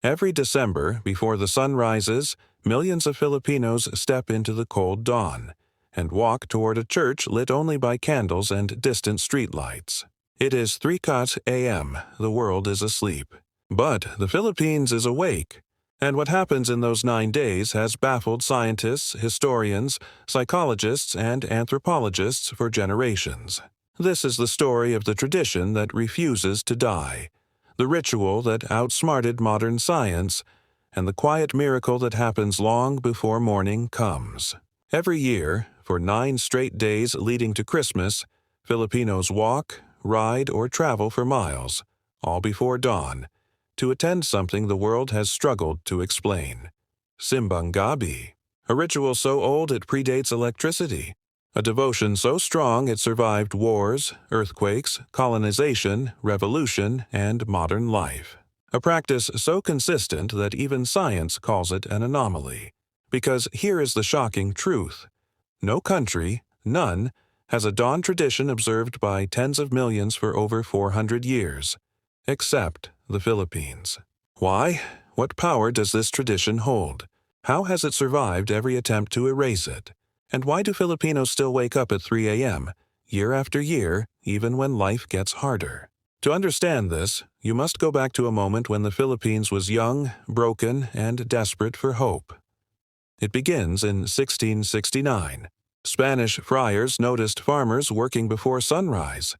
Every December, before the sun rises, millions of Filipinos step into the cold dawn and walk toward a church lit only by candles and distant streetlights. It is 3:00 a.m. The world is asleep. But the Philippines is awake. And what happens in those 9 days has baffled scientists, historians, psychologists, and anthropologists for generations. This is the story of the tradition that refuses to die, the ritual that outsmarted modern science, and the quiet miracle that happens long before morning comes. Every year, for 9 straight days leading to Christmas, Filipinos walk, ride, or travel for miles, all before dawn, to attend something the world has struggled to explain. Simbang Gabi, a ritual so old it predates electricity, a devotion so strong it survived wars, earthquakes, colonization, revolution, and modern life. A practice so consistent that even science calls it an anomaly. Because here is the shocking truth. No country, none, has a dawn tradition observed by tens of millions for over 400 years, except the Philippines. Why? What power does this tradition hold? How has it survived every attempt to erase it? And why do Filipinos still wake up at 3 a.m., year after year, even when life gets harder? To understand this, you must go back to a moment when the Philippines was young, broken, and desperate for hope. It begins in 1669. Spanish friars noticed farmers working before sunrise.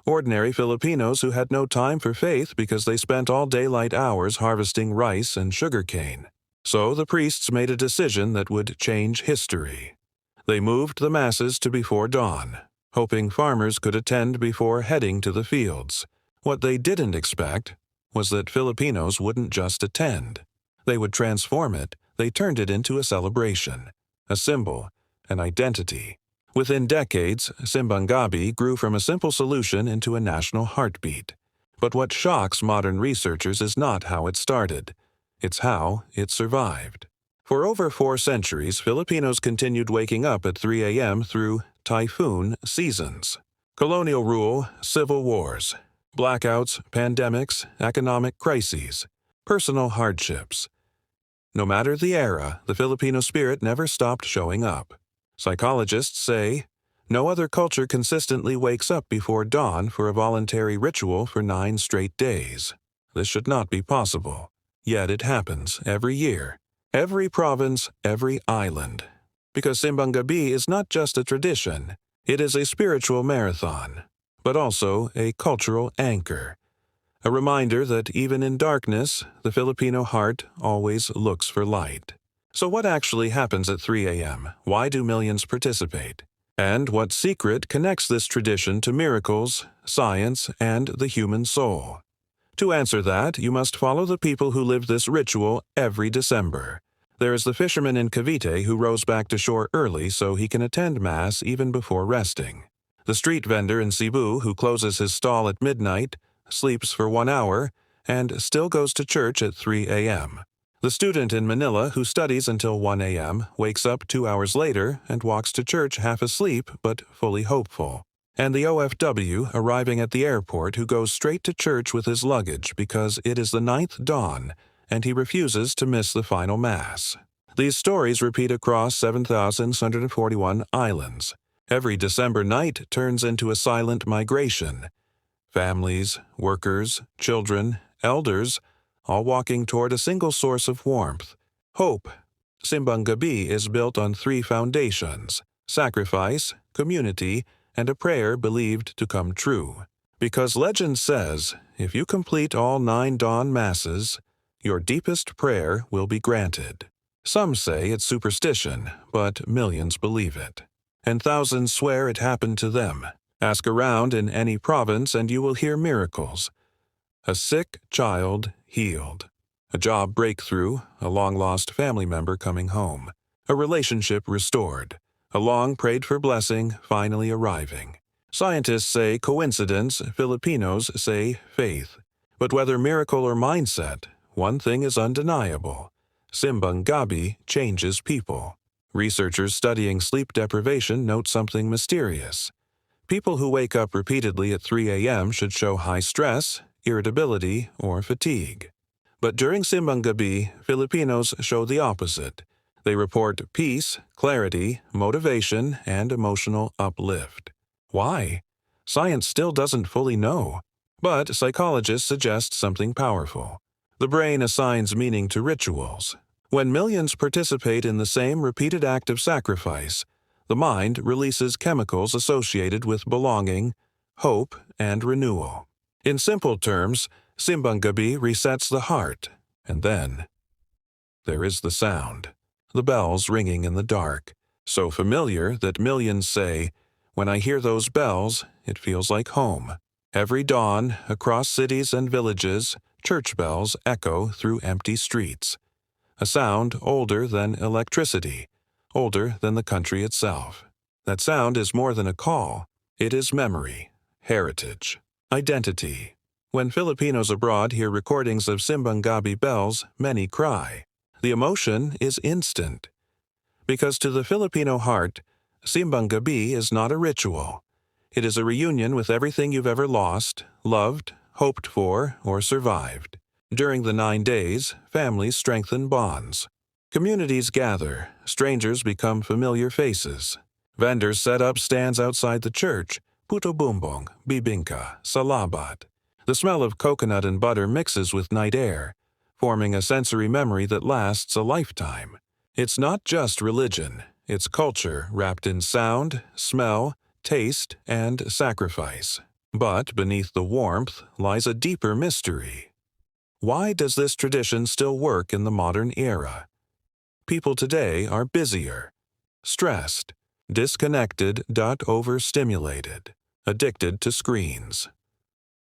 Ordinary Filipinos who had no time for faith because they spent all daylight hours harvesting rice and sugarcane. So the priests made a decision that would change history. They moved the masses to before dawn, hoping farmers could attend before heading to the fields. What they didn't expect was that Filipinos wouldn't just attend. They would transform it. They turned it into a celebration, a symbol, an identity. Within decades, Simbang Gabi grew from a simple solution into a national heartbeat. But what shocks modern researchers is not how it started. It's how it survived. For over 4 centuries, Filipinos continued waking up at 3 a.m. through typhoon seasons. Colonial rule, civil wars, blackouts, pandemics, economic crises, personal hardships. No matter the era, the Filipino spirit never stopped showing up. Psychologists say, no other culture consistently wakes up before dawn for a voluntary ritual for 9 straight days. This should not be possible. Yet it happens every year, every province, every island. Because Simbang Gabi is not just a tradition, it is a spiritual marathon, but also a cultural anchor. A reminder that even in darkness, the Filipino heart always looks for light. So what actually happens at 3 a.m.? Why do millions participate? And what secret connects this tradition to miracles, science, and the human soul? To answer that, you must follow the people who live this ritual every December. There is the fisherman in Cavite who rows back to shore early so he can attend Mass even before resting. The street vendor in Cebu who closes his stall at midnight, sleeps for 1 hour, and still goes to church at 3 a.m. The student in Manila who studies until 1 a.m. wakes up 2 hours later and walks to church half asleep but fully hopeful. And the OFW arriving at the airport who goes straight to church with his luggage because it is the 9th dawn and he refuses to miss the final Mass. These stories repeat across 7,141 islands. Every December night turns into a silent migration. Families, workers, children, elders, all walking toward a single source of warmth, hope. Simbang Gabi is built on 3 foundations: sacrifice, community, and a prayer believed to come true. Because legend says, if you complete all 9 dawn masses, your deepest prayer will be granted. Some say it's superstition, but millions believe it. And thousands swear it happened to them. Ask around in any province and you will hear miracles. A sick child healed. A job breakthrough, a long-lost family member coming home. A relationship restored. A long-prayed-for blessing finally arriving. Scientists say coincidence, Filipinos say faith. But whether miracle or mindset, one thing is undeniable. Simbang Gabi changes people. Researchers studying sleep deprivation note something mysterious. People who wake up repeatedly at 3 a.m. should show high stress, irritability, or fatigue. But during Simbang Gabi, Filipinos show the opposite. They report peace, clarity, motivation, and emotional uplift. Why? Science still doesn't fully know, but psychologists suggest something powerful. The brain assigns meaning to rituals. When millions participate in the same repeated act of sacrifice, the mind releases chemicals associated with belonging, hope, and renewal. In simple terms, Simbang Gabi resets the heart, and then there is the sound, the bells ringing in the dark, so familiar that millions say, "When I hear those bells, it feels like home." Every dawn, across cities and villages, church bells echo through empty streets. A sound older than electricity, older than the country itself. That sound is more than a call. It is memory, heritage, identity. When Filipinos abroad hear recordings of Simbang Gabi bells, many cry. The emotion is instant. Because to the Filipino heart, Simbang Gabi is not a ritual. It is a reunion with everything you've ever lost, loved, hoped for, or survived. During the 9 days, families strengthen bonds. Communities gather, strangers become familiar faces. Vendors set up stands outside the church, puto bumbong, bibingka, salabat. The smell of coconut and butter mixes with night air, forming a sensory memory that lasts a lifetime. It's not just religion, it's culture wrapped in sound, smell, taste, and sacrifice. But beneath the warmth lies a deeper mystery. Why does this tradition still work in the modern era? People today are busier, stressed, disconnected, overstimulated, addicted to screens,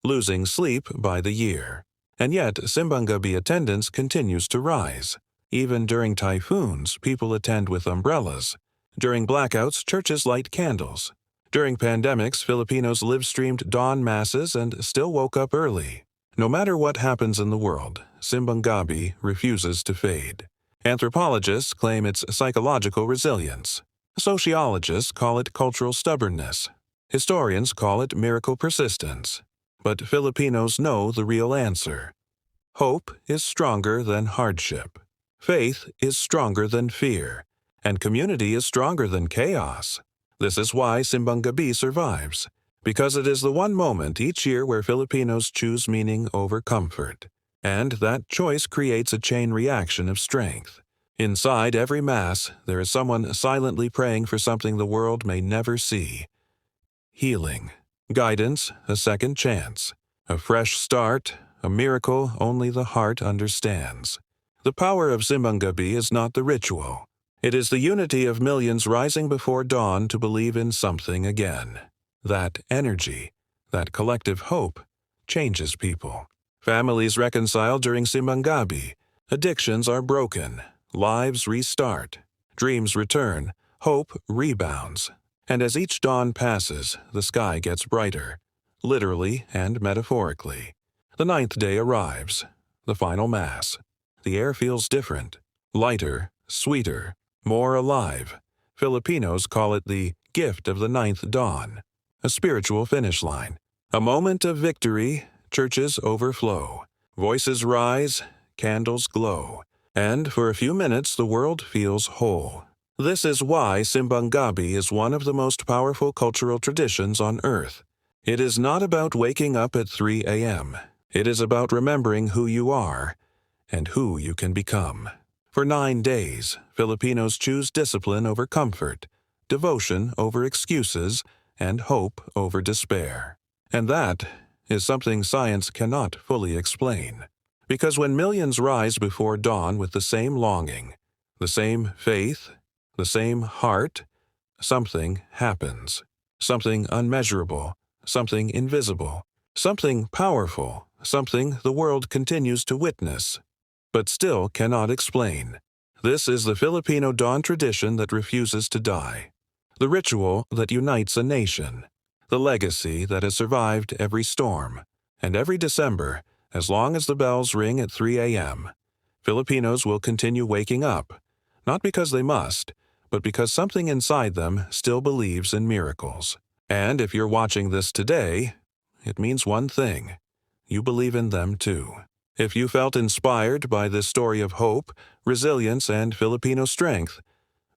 losing sleep by the year. And yet, Simbang Gabi attendance continues to rise. Even during typhoons, people attend with umbrellas. During blackouts, churches light candles. During pandemics, Filipinos live-streamed dawn masses and still woke up early. No matter what happens in the world, Simbang Gabi refuses to fade. Anthropologists claim it's psychological resilience. Sociologists call it cultural stubbornness. Historians call it miracle persistence. But Filipinos know the real answer. Hope is stronger than hardship. Faith is stronger than fear. And community is stronger than chaos. This is why Simbang Gabi survives. Because it is the one moment each year where Filipinos choose meaning over comfort. And that choice creates a chain reaction of strength. Inside every Mass, there is someone silently praying for something the world may never see. Healing, guidance, a second chance, a fresh start, a miracle only the heart understands. The power of Simbang Gabi is not the ritual. It is the unity of millions rising before dawn to believe in something again. That energy, that collective hope, changes people. Families reconcile during Simbang Gabi. Addictions are broken. Lives restart. Dreams return. Hope rebounds. And as each dawn passes, the sky gets brighter, literally and metaphorically. The 9th day arrives. The final Mass. The air feels different. Lighter, sweeter, more alive. Filipinos call it the gift of the 9th dawn. A spiritual finish line. A moment of victory, churches overflow. Voices rise, candles glow. And for a few minutes the world feels whole. This is why Simbang Gabi is one of the most powerful cultural traditions on earth. It is not about waking up at 3 a.m. It is about remembering who you are and who you can become. For 9 days, Filipinos choose discipline over comfort, devotion over excuses, and hope over despair. And that is something science cannot fully explain. Because when millions rise before dawn with the same longing, the same faith, the same heart, something happens. Something unmeasurable, something invisible, something powerful, something the world continues to witness, but still cannot explain. This is the Filipino dawn tradition that refuses to die. The ritual that unites a nation. The legacy that has survived every storm. And every December, as long as the bells ring at 3 a.m., Filipinos will continue waking up, not because they must, but because something inside them still believes in miracles. And if you're watching this today, it means one thing. You believe in them too. If you felt inspired by this story of hope, resilience, and Filipino strength,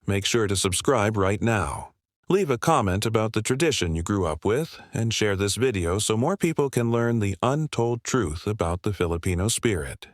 make sure to subscribe right now. Leave a comment about the tradition you grew up with and share this video so more people can learn the untold truth about the Filipino spirit.